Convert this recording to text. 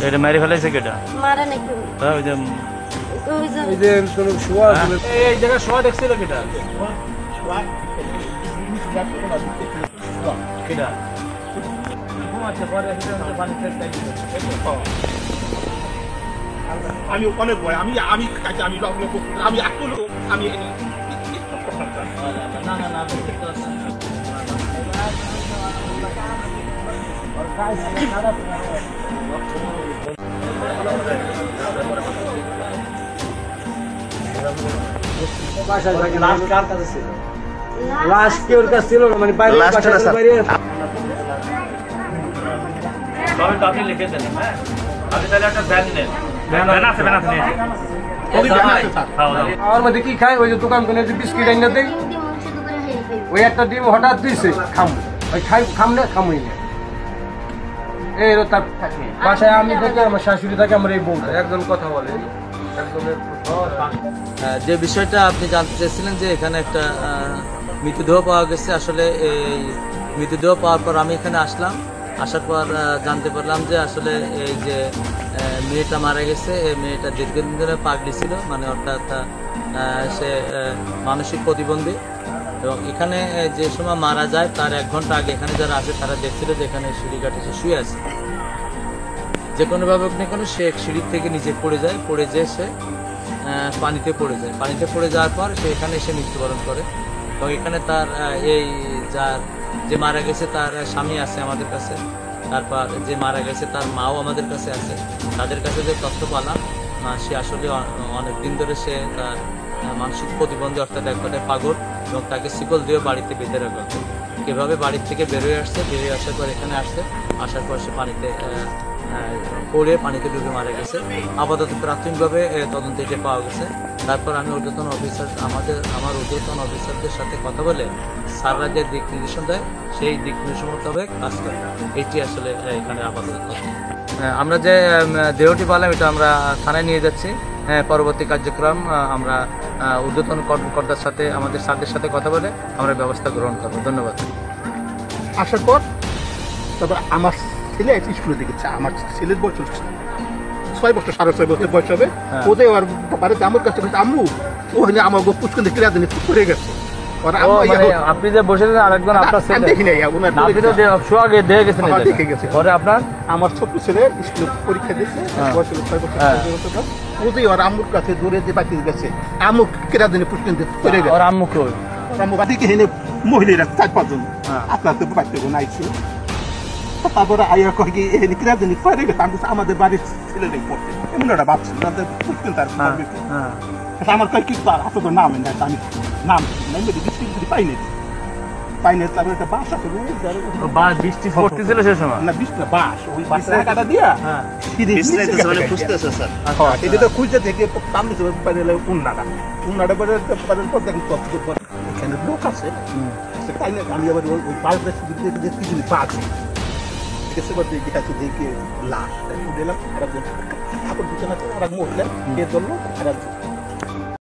এটা মেরে ফেলাইছে কেটা মারা নাকি ওই যে এই যে কোন শোয়া এই জায়গা শোয়া দেখছিল কেটা কেটা আমি অনেক ভয় আমি আমি আমি আমি আমি না না না লাস্ট কি ওর কাছে ছিল না মানে বাইরে বাইরে আপনি লিখে দেন হ্যাঁ আপনি তাহলে একটা ব্যান নেন ব্যান আছে আমার মধ্যে কি খায় ওই যে দোকান কোনে যে বিস্কিট আইনা দেয় ওই একটা ডিম হঠাৎ দিছে খাম ওই খামলে খামই না এই তার বাসায় আমি দেখি আমার শাশুড়ি থাকে আমার এই বউটা একজন কথা বলে যে বিষয়টা আপনি জানতে চেয়েছিলেন যে এখানে একটা মৃতদেহ পাওয়া গেছে আসলে এই মৃতদেহ পাওয়ার পর আমি এখানে আসলাম আসার পর জানতে পারলাম যে আসলে এই যে মেয়েটা মারা গেছে এই মেয়েটা দীর্ঘদিন ধরে পাগলি ছিল মানে অর্থাৎ সে মানসিক প্রতিবন্ধী এবং এখানে যে সময় মারা যায় তার 1 ঘন্টা আগে এখানে যারা আছে তারা দেখছিল যে এখানে সিঁড়িঘাটে সে শুয়ে আছে যে কোনোভাবে হোক না কেন সে সিঁড়ির থেকে নিচে পড়ে যায় পড়ে যেয়ে সে পানিতে পড়ে যায় পানিতে পড়ে যাওয়ার পর সে এখানে এসে মৃত্যুবরণ করে এবং এখানে তার এই যার যে মারা গেছে তার স্বামী আছে আমাদের কাছে তারপর যে মারা গেছে তার মাও আমাদের কাছে আছে তাদের কাছে যে তথ্য পেলাম সে আসলে অনেক দিন ধরে সে তার মানসিক প্রতিবন্ধী অর্থাৎ এক কথায় পাগল এবং তাকে শিকল দিয়ে বাড়িতে বেঁধে রাখা হতো কীভাবে বাড়ির থেকে বেরোয় আসছে বেরিয়ে আসার পর এখানে আসছে আসার পর সে পানিতে পড়ে পানিতে ডুবে মারা গেছে আপাতত প্রাথমিকভাবে তদন্তে এটা পাওয়া গেছে তারপর আমি ঊর্ধ্বতন অফিসার আমার ঊর্ধ্বতন অফিসারদের সাথে কথা বলে স্যাররা যে দিক নির্দেশন দেয় সেই দিক নির্দেশন মোতাবেক কাজ করে এটি আসলে এখানে আপাতত আমরা যে দেহটি পেলাম এটা আমরা থানায় নিয়ে যাচ্ছি পরবর্তী কার্যক্রম আমরা ঊর্ধ্বতন কর্মকর্তার সাথে আমাদের স্যারদের সাথে কথা বলে আমরা ব্যবস্থা গ্রহণ করবো ধন্যবাদ আসার পর তারপর আমার ছেলে স্কুলে দেখেছে আমার ছেলের বয়স 6 বছর 6.5 বছর বয়স হবে ওদের আর বাড়িতে আমার কাছে আম্মু ও হলে আমার পুষ্কর দেখে রাজধানী পড়ে গেছে আপনি যে বসেছেন আরেকজন আপনার ছেলে দেখি নাই আপনি তো সোয়াগে দেখে গেছেন দেখে গেছে পরে আপনার আমার ছোট্ট ছেলে স্কুলে পরীক্ষা দিয়েছে বয়স 6 বছর ওদের আর আম্মুর কাছে দৌড়ে যে বাকি গেছে আম্মু রাজধানী পুষ্কর পড়ে গেছে ওর আম্মু কই আম্মু বাড়িতে হেনে মহিলারা 4-5 জন আপনার তো বাড়িতে আইছে তারপরে আইয়া কয় কি এখানে কিরা জানি পরে গেছে আমি আমাদের বাড়ির ছেলেটাই পড়ছে এমন একটা ভাবছি তাদের পুষ্কর তার আমার কয় কি তার আসলে তো নাম না আমি নাম নাই বৃষ্টি পাইনি তারপরে একটা বাস আছে বৃষ্টি পড়তেছিল সে সময় না বৃষ্টি বাস ওই বাসের কাটা দিয়া মানে খুঁজতেছে স্যার এটা তো খুঁজতে থেকে সামনে পাইলে উন্নাটা পরে পর দেখি এখানে লোক আছে আমি আবার ওই পাইপটা কিছু পাচ্ছি দেখে লাশ দিলাম কাপড় দিতে না মহিলা ধরলো